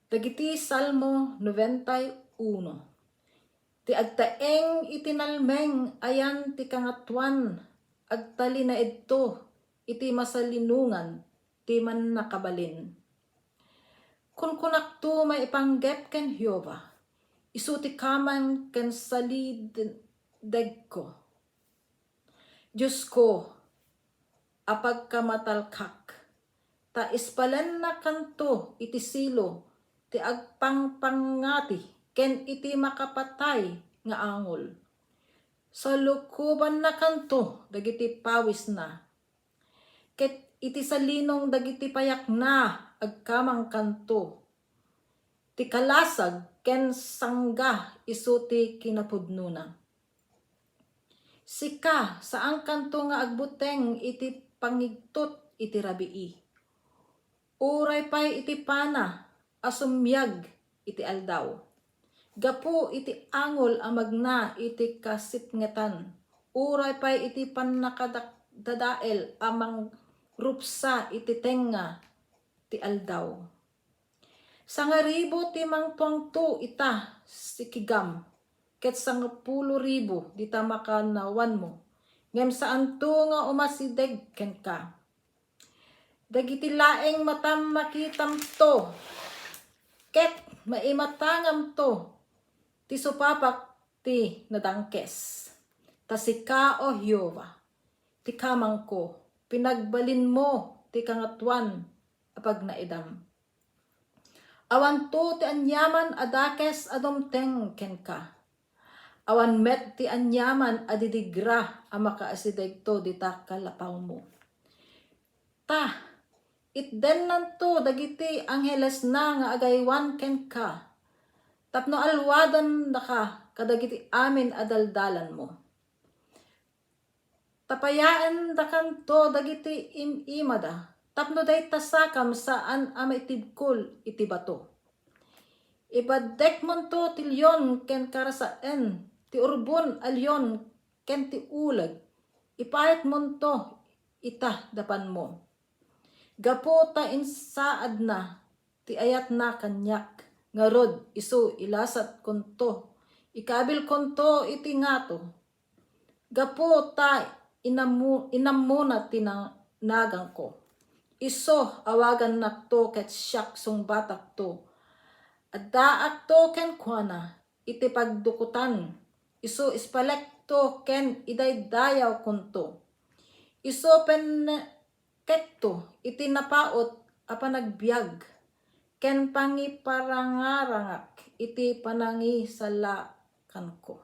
Dagiti Salmo 91. Ti agtaeng itinalmeng ayan ti kangatuan, agtali na idto iti masalinungan ti man nakabalin. Kun kunakto maipanggep ken Jehova, isu ti kaman ken salideg ko. Diyos ko, apag kamatalkak, ta ispalen na kanto iti silo, ti agpangpangati, ken iti makapatay nga angol. Sa lukuban na kanto, dagiti pawis na, ket iti salinong dagiti payak na, agkamang kanto. Ti kalasag ken sangga isu ti kinapudnona. Sika saan kanto nga agbuteng iti pangigtot iti rabii. Uray pay iti pana asumyag iti aldaw. Gapu iti angol amagna iti kasipngetan. Uray pay iti pannakadadael amang rupsa iti tenga ti aldaw. Sangaribo ti mangtuangto ita sikigam, ket 10,000 dita makanawan mo. Ngem saan to nga umasideg ken ka. Dagiti laeng matam makitam to, ket maimatangam to, ti supapak ti nadangkes. Ta sika o Jehova, ti kamang ko, pinagbalin mo ti kangatuan apag naidam. Awan to ti anyaman adakes adumteng ken ka. Awan met ti anyaman adidigra a makaasideg to dita kalapaw mo. Ta, itden nanto dagiti angheles na nga agaywan ken ka. Tapno alwadan da ka kadagiti amin adaldalan mo. Tapayaan da kanto dagiti imada, tapno day tasakam saan amaitibkol iti bato. Ibadek mon to ti leon ken karasaen, ti urbon a leon ken ti uleg, ipayat mon to ita dapan mo. Gapo ta insaad na, ti ayat na kanyak, ngarod isu ilasat konto, ikabil konto iti ngato. Gapo ta inamuna ti nagang ko. Iso awagan nakto ket siak sungbatak to. Addaak to ken kuana, iti pagdukutan. Isu ispalek to ken idaydayaw konto. Isu kekto iti napaot a panagbiag, ken pangiparangarangak iti panangisalakan ko.